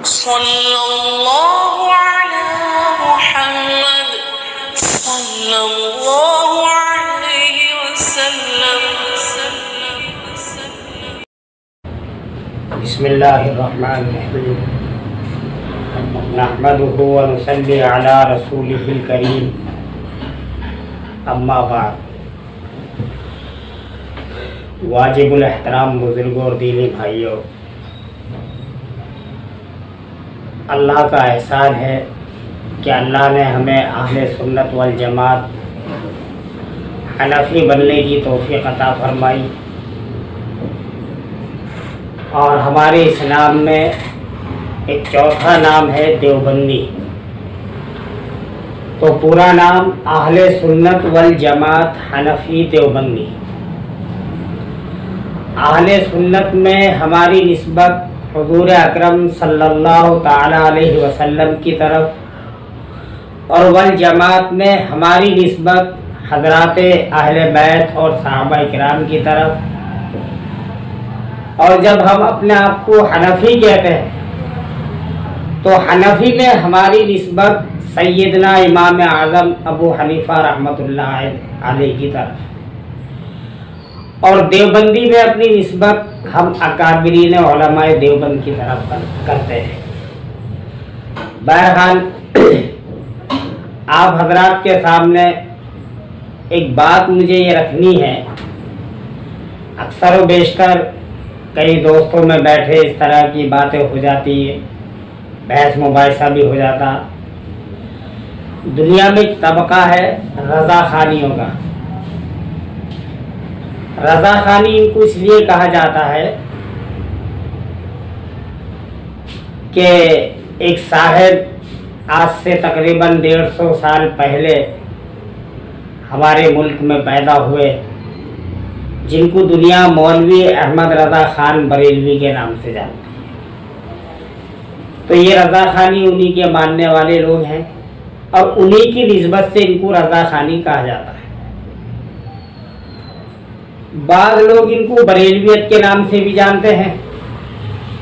صلی اللہ علی محمد صلی اللہ علیہ وسلم. بسم اللہ الرحمن الرحیم نحمدہ ونصلی علی رسولہ الکریم اما بعد. واجب الاحترام بزرگوں اور دینی بھائیوں، اللہ کا احسان ہے کہ اللہ نے ہمیں اہل سنت والجماعت حنفی بننے کی توفیق عطا فرمائی، اور ہمارے اسلام میں ایک چوتھا نام ہے دیوبندی. تو پورا نام اہل سنت والجماعت حنفی دیوبندی. اہل سنت میں ہماری نسبت حضور اکرم صلی اللہ تعالی علیہ وسلم کی طرف، اور والجماعت میں ہماری نسبت حضرات اہل بیت اور صحابہ کرام کی طرف. اور جب ہم اپنے آپ کو حنفی کہتے ہیں تو حنفی میں ہماری نسبت سیدنا امام اعظم ابو حنیفہ رحمۃ اللہ علیہ کی طرف، اور دیوبندی میں اپنی نسبت ہم اکابرین علماء دیوبند کی طرف کرتے ہیں. بہرحال آپ حضرات کے سامنے ایک بات مجھے یہ رکھنی ہے. اکثر و بیشتر کئی دوستوں میں بیٹھے اس طرح کی باتیں ہو جاتی ہیں، بحث مباحثہ بھی ہو جاتا. دنیا میں ایک طبقہ ہے رضا خانیوں کا. رضا خانی ان کو اس لیے کہا جاتا ہے کہ ایک صاحب آج سے تقریباً 150 سال پہلے ہمارے ملک میں پیدا ہوئے، جن کو دنیا مولوی احمد رضا خان بریلوی کے نام سے جانتی ہے. تو یہ رضا خانی انہی کے ماننے والے لوگ ہیں، اور انہی کی نسبت سے ان کو رضا خانی کہا جاتا ہے. بعض لوگ ان کو بریلویت کے نام سے بھی جانتے ہیں.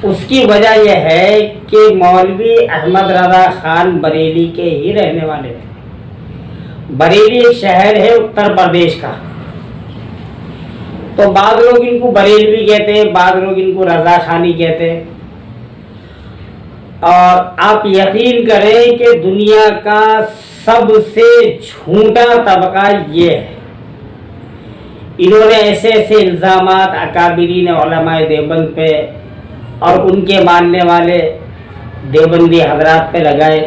اس کی وجہ یہ ہے کہ مولوی احمد رضا خان بریلی کے ہی رہنے والے ہیں. بریلی ایک شہر ہے اتر پردیش کا. تو بعض لوگ ان کو بریلوی کہتے ہیں، بعض لوگ ان کو رضا خانی کہتے ہیں. اور آپ یقین کریں کہ دنیا کا سب سے جھوٹا طبقہ یہ ہے. انہوں نے ایسے ایسے الزامات اکابرین علماء دیوبند پہ اور ان کے ماننے والے دیوبندی حضرات پہ لگائے.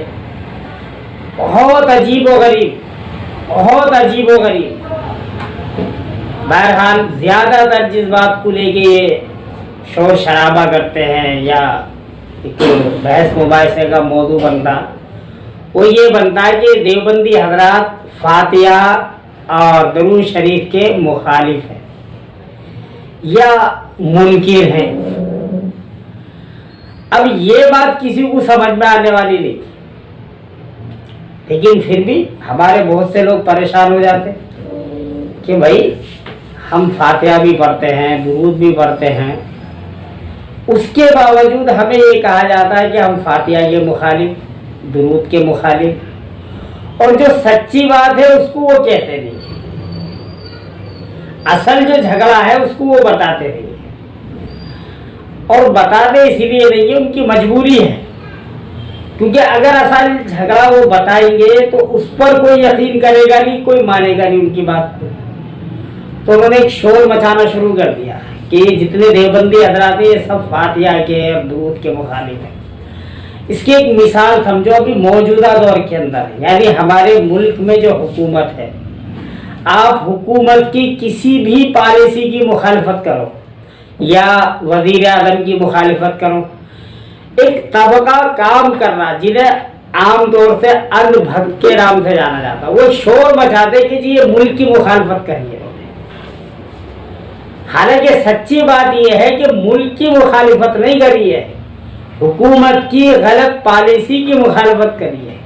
بہت عجیب و غریب، بہت عجیب و غریب. بہرحال زیادہ تر جس بات کو لے کے یہ شور شرابہ کرتے ہیں یا ایک بحث مباحثے کا موضوع بنتا، وہ یہ بنتا ہے کہ دیوبندی حضرات فاتحہ اور درود شریف کے مخالف ہیں یا منکر ہیں. اب یہ بات کسی کو سمجھ میں آنے والی نہیں، لیکن پھر بھی ہمارے بہت سے لوگ پریشان ہو جاتے کہ بھائی ہم فاتحہ بھی پڑھتے ہیں، درود بھی پڑھتے ہیں، اس کے باوجود ہمیں یہ کہا جاتا ہے کہ ہم فاتحہ کے مخالف، درود کے مخالف، اور جو سچی بات ہے اس کو وہ کہتے نہیں. اصل جو جھگڑا ہے اس کو وہ بتاتے نہیں. اور بتاتے اسی لیے نہیں ہے، ان کی مجبوری ہے. کیونکہ اگر اصل جھگڑا وہ بتائیں گے تو اس پر کوئی یقین کرے گا نہیں، کوئی مانے گا نہیں ان کی بات کو. تو انہوں نے ایک شور مچانا شروع کر دیا کہ یہ جتنے دیوبندی حضرات ہیں یہ سب فاتحہ کے اور درود کے مخالف ہیں. اس کی ایک مثال سمجھو ابھی موجودہ دور کے اندر، یعنی ہمارے ملک میں جو حکومت ہے، آپ حکومت کی کسی بھی پالیسی کی مخالفت کرو یا وزیر اعظم کی مخالفت کرو، ایک طبقہ کام کر رہا جنہیں عام طور سے ان بھکت کے نام سے جانا جاتا، وہ شور مچاتے کہ جی یہ ملک کی مخالفت کریے. حالانکہ سچی بات یہ ہے کہ ملک کی مخالفت نہیں کری ہے، حکومت کی غلط پالیسی کی مخالفت کری ہے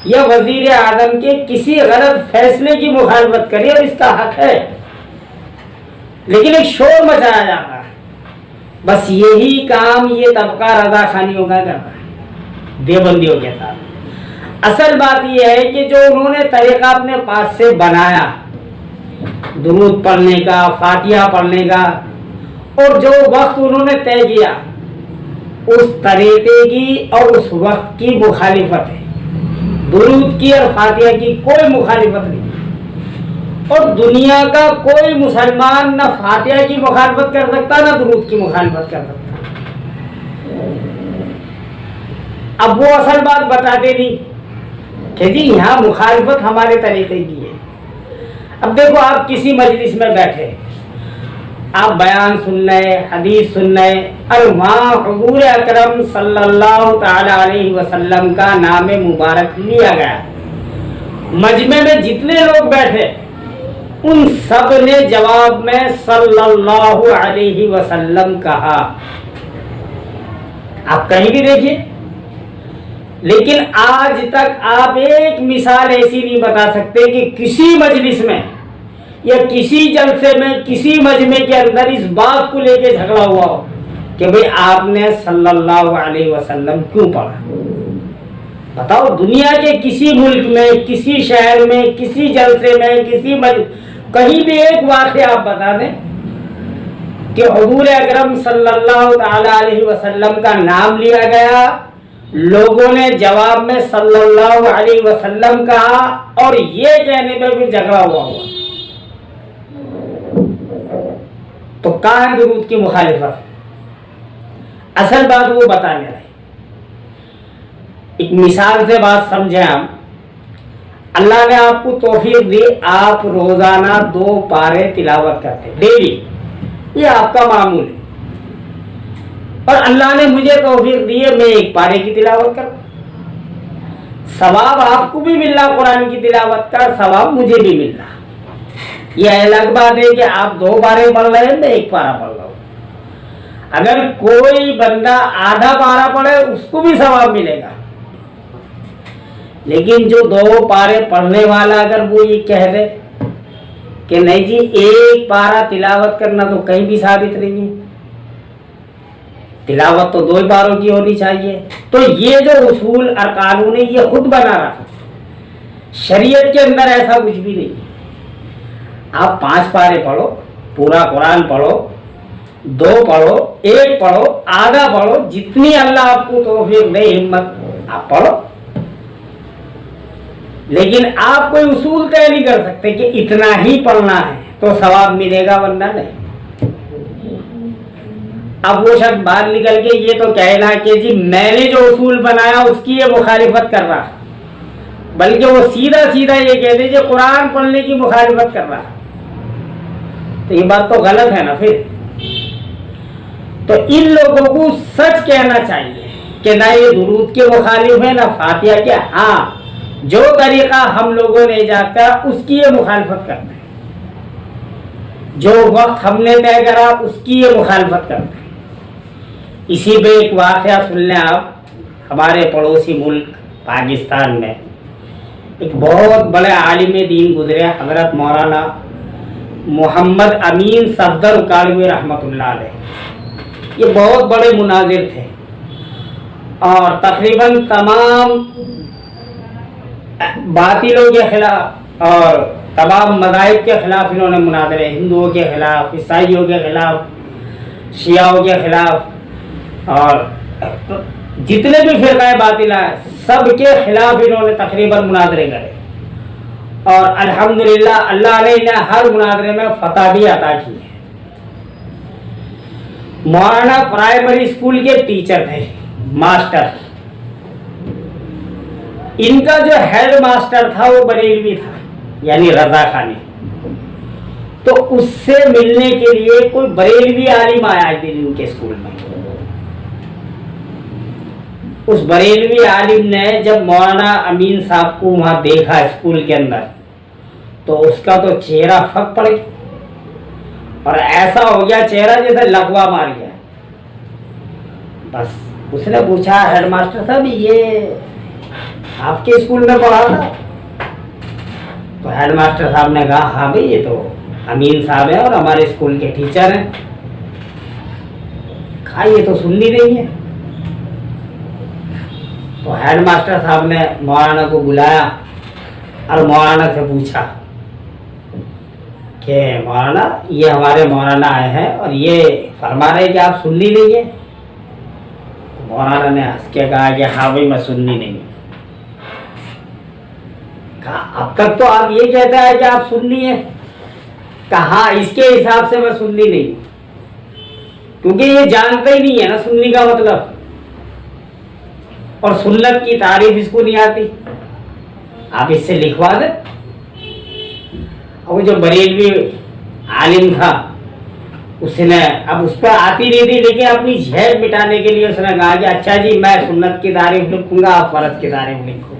یا وزیر اعظم کے کسی غلط فیصلے کی مخالفت کری، اور اس کا حق ہے. لیکن ایک شور مچایا جاتا ہے. بس یہی کام یہ طبقہ رضا خانیوں کا کرتا ہے. دیوبندیوں کے ساتھ۔ اصل بات یہ ہے کہ جو انہوں نے طریقہ اپنے پاس سے بنایا درود پڑھنے کا، فاتحہ پڑھنے کا، اور جو وقت انہوں نے طے کیا اس طریقے کی اور اس وقت کی مخالفت ہے۔ درود کی اور فاتحہ کی کوئی مخالفت نہیں، اور دنیا کا کوئی مسلمان نہ فاتحہ کی مخالفت کر سکتا نہ درود کی مخالفت کر سکتا۔ اب وہ اصل بات بتاتے نہیں کہ جی یہاں مخالفت ہمارے طریقے کی ہے۔ اب دیکھو آپ کسی مجلس میں بیٹھے، آپ بیان سن رہے، حدیث سن رہے، اور وہاں حضور اکرم صلی اللہ تعالی علیہ وسلم کا نام مبارک لیا گیا، مجمع میں جتنے لوگ بیٹھے ان سب نے جواب میں صلی اللہ علیہ وسلم کہا۔ آپ کہیں بھی دیکھیے، لیکن آج تک آپ ایک مثال ایسی نہیں بتا سکتے کہ کسی مجلس میں یا کسی جلسے میں کسی مجمع کے اندر اس بات کو لے کے جھگڑا ہوا ہو کہ بھئی آپ نے صلی اللہ علیہ وسلم کیوں پڑھا۔ بتاؤ، دنیا کے کسی ملک میں، کسی شہر میں، کسی جلسے میں، کہیں بھی ایک واقعہ آپ بتا دیں کہ حضور اکرم صلی اللہ تعالی علیہ وسلم کا نام لیا گیا، لوگوں نے جواب میں صلی اللہ علیہ وسلم کہا، اور یہ کہنے میں پھر جھگڑا ہوا ہوا، تو کہاں ہے درود کی مخالفت؟ اصل بات وہ بتانے رہے۔ ایک مثال سے بات سمجھیں ہم۔ اللہ نے آپ کو توفیق دی، آپ روزانہ 2 پارے تلاوت کرتے ڈیلی، یہ آپ کا معمول ہے، اور اللہ نے مجھے توفیق دی ہے میں 1 پارے کی تلاوت کروں، ثواب آپ کو بھی مل رہا، قرآن کی تلاوت کا ثواب مجھے بھی مل رہا۔ یہ الگ بات ہے کہ آپ 2 پارے پڑھ رہے ہیں، میں 1 پارا پڑھ رہا ہوں۔ اگر کوئی بندہ آدھا پارا پڑھے اس کو بھی ثواب ملے گا، لیکن جو 2 پارے پڑھنے والا اگر وہ یہ کہہ دے کہ نہیں جی 1 پارا تلاوت کرنا تو کہیں بھی ثابت نہیں ہے، تلاوت تو 2 پاروں کی ہونی چاہیے، تو یہ جو اصول اور قانون ہے یہ خود بنا رہا، شریعت کے اندر ایسا کچھ بھی نہیں۔ آپ 5 پارے پڑھو، پورا قرآن پڑھو، 2 پڑھو، 1 پڑھو، آدھا پڑھو، جتنی اللہ آپ کو توفیق دے ہمت آپ پڑھو، لیکن آپ کوئی اصول طے نہیں کر سکتے کہ اتنا ہی پڑھنا ہے تو ثواب ملے گا ورنہ نہیں۔ اب وہ شخص باہر نکل کے یہ تو کہنا کہ جی میں نے جو اصول بنایا اس کی یہ مخالفت کر رہا، بلکہ وہ سیدھا سیدھا یہ کہہ دے کہ قرآن پڑھنے کی مخالفت کر رہا، تو یہ بات تو غلط ہے نا۔ پھر تو ان لوگوں کو سچ کہنا چاہیے کہ نہ یہ درود کے مخالف ہے نہ فاتحہ کے، ہاں جو طریقہ ہم لوگوں نے ایجاد کرا اس کی یہ مخالفت کرتے ہیں، جو وقت ہم نے طے کرا اس کی یہ مخالفت کرتے ہیں۔ اسی پہ ایک واقعہ سن لیں آپ۔ ہمارے پڑوسی ملک پاکستان میں ایک بہت بڑے عالم دین گزرے، حضرت مولانا محمد امین صفدر کالوی رحمۃ اللہ علیہ۔ یہ بہت بڑے مناظر تھے، اور تقریباً تمام باطلوں کے خلاف اور تمام مذاہب کے خلاف انہوں نے مناظرے، ہندوؤں کے خلاف، عیسائیوں کے خلاف، شیعوں کے خلاف، اور جتنے بھی فرقہ باطلہ ہیں سب کے خلاف انہوں نے تقریباً مناظرے کرے، اور الحمدللہ اللہ علیہ نے ہر مناظرے میں فتح بھی عطا کی ہے۔ مولانا پرائمری اسکول کے ٹیچر تھے، ماسٹر۔ ان کا جو ہیڈ ماسٹر تھا وہ بریلوی تھا، یعنی رضا خانی، تو اس سے ملنے کے لیے کوئی بریلوی عالم آیا ایک دن ان کے اسکول میں۔ اس بریلوی عالم نے جب مولانا امین صاحب کو وہاں دیکھا اسکول کے اندر، تو اس کا تو چہرہ پھک پڑ گیا، اور ایسا ہو گیا چہرہ جیسے لقوا مار گیا۔ بس اس نے پوچھا ہیڈ ماسٹر صاحب یہ آپ کے اسکول میں پڑھا تھا؟ تو ہیڈ ماسٹر صاحب نے کہا ہاں بھائی یہ تو امین صاحب ہیں اور ہمارے اسکول کے ٹیچر ہیں۔ کہا یہ تو سننی نہیں ہے۔ تو ہیڈ ماسٹر صاحب نے مولانا کو بلایا اور مولانا سے پوچھا کہ مولانا یہ ہمارے مولانا آئے ہیں اور یہ فرما رہے کہ آپ سننی نہیں ہے. مولانا نے ہنس کے کہا کہ ہاں بھائی میں سننی نہیں ہوں. کہا اب تک تو آپ یہ کہتا ہے کہ آپ سننی ہے. کہا اس کے حساب سے میں سننی نہیں ہوں کیونکہ یہ جانتا ہی نہیں ہے نا سننی کا مطلب, اور سنت کی تعریف اس کو نہیں آتی. آپ اس سے لکھوا دیں. وہ جو بریلوی عالم تھا اس نے اب اس پہ آتی نہیں تھی لیکن اپنی جھیل مٹانے کے لیے اس نے کہا کہ اچھا جی میں سنت کی تعریف لکھوں گا آپ فرض کی تعریف لکھو.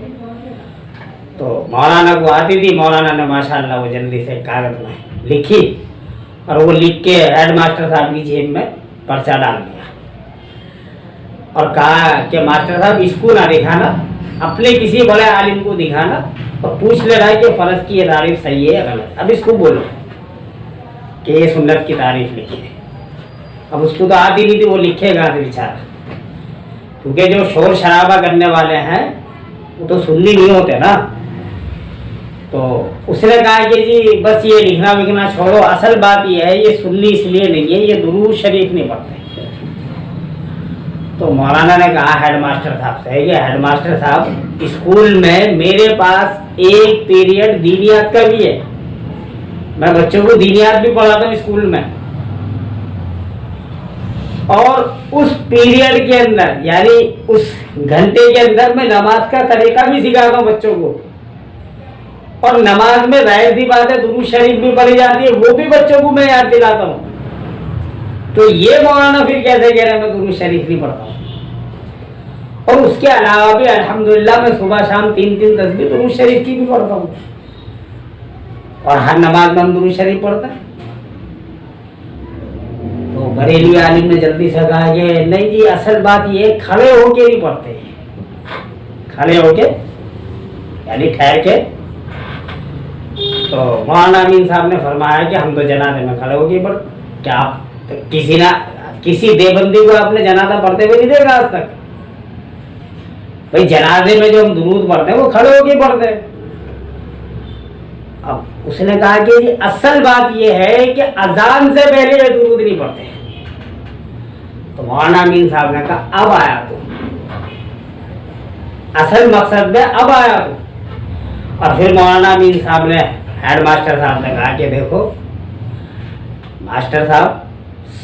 تو مولانا کو آتی تھی. مولانا نے ماشاءاللہ وہ جلدی سے کاغذ میں لکھی اور وہ لکھ کے ہیڈ ماسٹر صاحب کی جیب میں پرچہ ڈال دیا اور کہا کہ ماسٹر صاحب اس کو نہ دکھانا, اپنے کسی بڑے عالم کو دکھانا اور پوچھ لے رہا ہے کہ فرض کی یہ تعریف صحیح ہے یا غلط. اب اس کو بولو کہ یہ سنت کی تعریف لکھی ہے. اب اس کو تو آتی نہیں تھی, وہ لکھے گا بیچارہ, کیونکہ جو شور شرابہ کرنے والے ہیں وہ تو سنی نہیں ہوتے نا. تو اس نے کہا کہ جی بس یہ لکھنا وکھنا چھوڑو, اصل بات یہ ہے یہ سنی اس لیے نہیں ہے, یہ درود شریف نہیں پڑھتے. تو مولانا نے کہا ہیڈ ماسٹر صاحب سے کہ ہیڈ ماسٹر صاحب اسکول میں میرے پاس ایک پیریڈ دینیات کا بھی ہے, میں بچوں کو دینیات بھی پڑھاتا ہوں اسکول میں, اور اس پیریڈ کے اندر یعنی اس گھنٹے کے اندر میں نماز کا طریقہ بھی سکھاتا ہوں بچوں کو, اور نماز میں ظاہر سی بات ہے درود شریف بھی پڑھی جاتی ہے, وہ بھی بچوں کو میں یاد دلاتا ہوں. تو یہ مولانا پھر کیسے کہہ رہے ہیں میں درود شریف نہیں پڑھتا ہوں. اور اس کے علاوہ بھی الحمدللہ میں صبح شام 3 تسبیح درود شریف کی بھی پڑھتا ہوں, اور ہر نماز میں ہم درود شریف پڑھتے ہیں. تو بریلوی عالم نے جلدی سے کہا کہ نہیں جی اصل بات یہ کھڑے ہو کے نہیں پڑھتے ہیں, کھڑے ہو کے یعنی ٹھہر کے. تو مولانا امین صاحب نے فرمایا کہ ہم تو جنازے میں کھڑے ہو کے پڑھ, کیا آپ کسی دیوبندی کو آپ نے جنازہ پڑھتے ہوئے نہیں دیکھا آج تک؟ بھائی جنازے میں جو ہم درود پڑھتے ہیں وہ کھڑے ہو کے پڑھتے ہیں. اب اس نے کہا کہ جی اصل بات یہ ہے کہ اذان سے پہلے یہ درود نہیں پڑھتے. تو مولانا امین صاحب نے کہا اب آیا تو اصل مقصد میں اب آیا تو. اور پھر مولانا امین صاحب نے ہیڈ ماسٹر صاحب نے کہا کہ دیکھو ماسٹر صاحب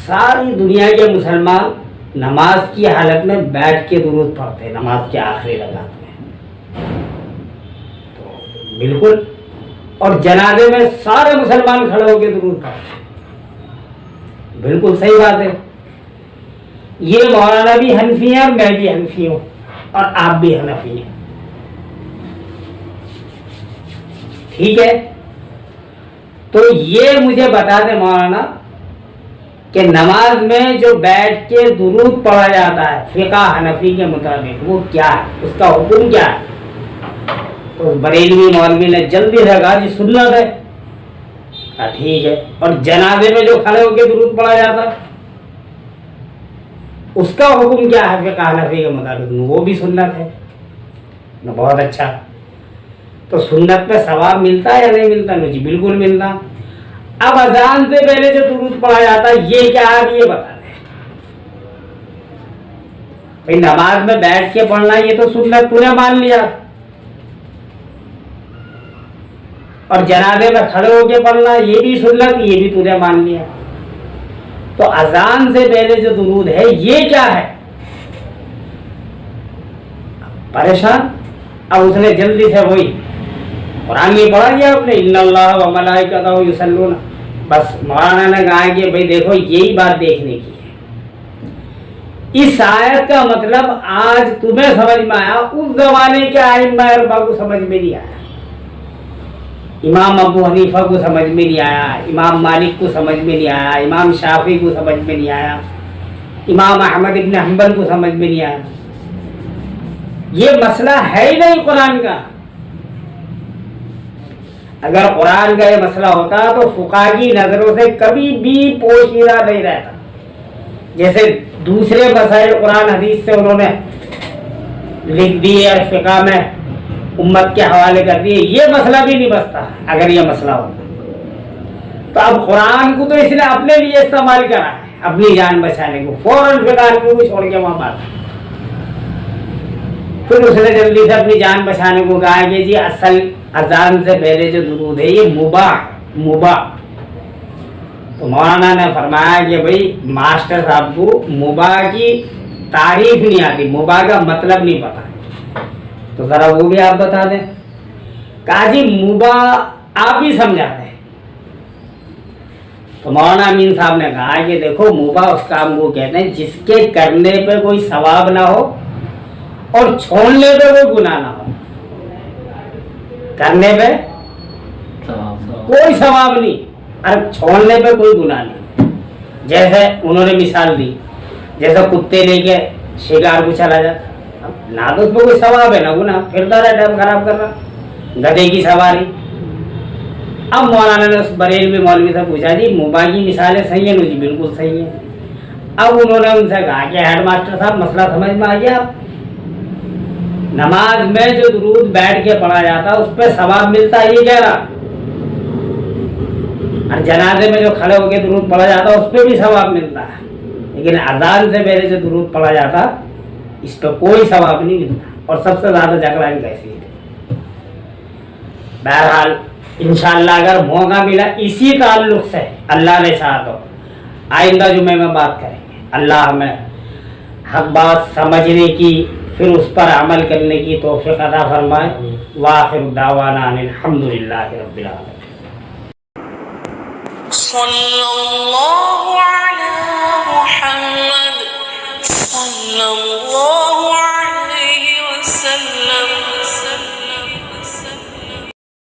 ساری دنیا کے مسلمان نماز کی حالت میں بیٹھ کے درود پڑھتے ہیں نماز کے آخری رکعت میں, تو بالکل, اور جنازے میں سارے مسلمان کھڑے ہو کے درود پڑھتے ہیں, بالکل صحیح بات ہے. یہ مولانا بھی حنفی ہیں اور میں بھی حنفی ہوں اور آپ بھی حنفی ہیں, ٹھیک ہے. تو یہ مجھے بتا دیں مولانا کہ نماز میں جو بیٹھ کے درود پڑھا جاتا ہے فقہ حنفی کے مطابق وہ کیا ہے, اس کا حکم کیا ہے؟ تو بریلوی مولوی نے جلدی سے کہا جی سنت ہے. ٹھیک ہے. اور جنازے میں جو کھڑے ہو کے درود پڑھا جاتا ہے اس کا حکم کیا ہے فقہ حنفی کے مطابق؟ وہ بھی سنت ہے. بہت اچھا. تو سنت پہ ثواب ملتا ہے یا نہیں ملتا؟ جی بالکل ملتا. اب اذان سے پہلے جو درود پڑھا جاتا ہے یہ کیا ہے یہ بتا دیں. بھائی نماز میں بیٹھ کے پڑھنا یہ تو سنت تو نے مان لیا, اور جنازے میں کھڑے ہو کے پڑھنا یہ بھی سنت, یہ بھی تو نے مان لیا. تو اذان سے پہلے جو درود ہے یہ کیا ہے؟ پریشان. اب اس نے جلدی سے وہی قرآن میں پڑھا گیا آپ نے ان اللہ و ملائکتہ یصلون. بس مولانا نے کہا کہ بھائی دیکھو یہی بات دیکھنے کی ہے. اس آیت کا مطلب آج تمہیں سمجھ میں آیا, اس زمانے کے ائمہ اربعہ کو سمجھ میں نہیں آیا. امام ابو حنیفہ کو سمجھ میں نہیں آیا, امام مالک کو سمجھ میں نہیں آیا, امام شافعی کو سمجھ میں نہیں آیا, امام احمد ابن حنبل کو سمجھ میں نہیں آیا. یہ مسئلہ ہے ہی نہیں قرآن کا. اگر قرآن کا یہ مسئلہ ہوتا تو فقہا کی نظروں سے کبھی بھی پوشیدہ نہیں رہتا. جیسے دوسرے مسائل قرآن حدیث سے انہوں نے لکھ دیے اور فقہ میں امت کے حوالے کر دیے، یہ مسئلہ بھی نہیں بچتا اگر یہ مسئلہ ہو تو۔ اب قرآن کو تو اس نے اپنے لیے استعمال کرا ہے اپنی جان بچانے کو، فوراً فقہ کو چھوڑ کے وہاں مارا۔ پھر اس نے جلدی سے اپنی جان بچانے کو کہا کہ جی اصل اذان سے پہلے جو درود ہے یہ مباح۔ تو مولانا نے فرمایا کہ بھائی ماسٹر صاحب کو مباح کی تعریف نہیں آتی، مباح کا مطلب نہیں پتا، تو ذرا وہ بھی آپ بتا دیں۔ کہا جی مباح آپ ہی سمجھا دیں۔ تو مولانا امین صاحب نے کہا کہ دیکھو مباح اس کام کو کہتے ہیں جس کے کرنے پہ کوئی ثواب نہ ہو اور چھوڑنے پہ کوئی گناہ نہ ہو۔ کرنے پہ کوئی ثواب نہیں اور چھوڑنے پہ کوئی گناہ نہیں۔ جیسے انہوں نے مثال دی، جیسے کتے لے کے شکار کو چلا جاتا، نہ تو اس پہ کوئی ثواب ہے نہ گناہ، پھرتا رہا ٹائم خراب کر رہا، گدھے کی سواری۔ اب مولانا نے اس بریلوی مولوی سے پوچھا جی مباح کی مثالیں صحیح ہیں؟ جی بالکل صحیح ہیں۔ اب انہوں نے ان سے کہا کہ ہیڈ ماسٹر صاحب مسئلہ سمجھ میں آ گیا، نماز میں جو درود بیٹھ کے پڑھا جاتا اس پہ ثواب ملتا ہے یہ کہہ رہا، اور جنازے میں جو کھڑے ہو کے درود پڑھا جاتا اس پہ بھی ثواب ملتا ہے، لیکن اذان سے پہلے جو درود پڑھا جاتا اس پہ کوئی ثواب نہیں ملتا، اور سب سے زیادہ جھگڑا ان کیسی ہے۔ بہرحال انشاءاللہ اگر موقع ملا اسی تعلق سے اللہ نے چاہا تو آئندہ جمعے میں بات کریں گے۔ اللہ ہمیں حق بات سمجھنے کی پھر اس پر عمل کرنے کی توفیق عطا فرمائے۔ وآخر دعوانا ان الحمدللہ رب العالمین۔ صلی اللہ علی محمد صلی اللہ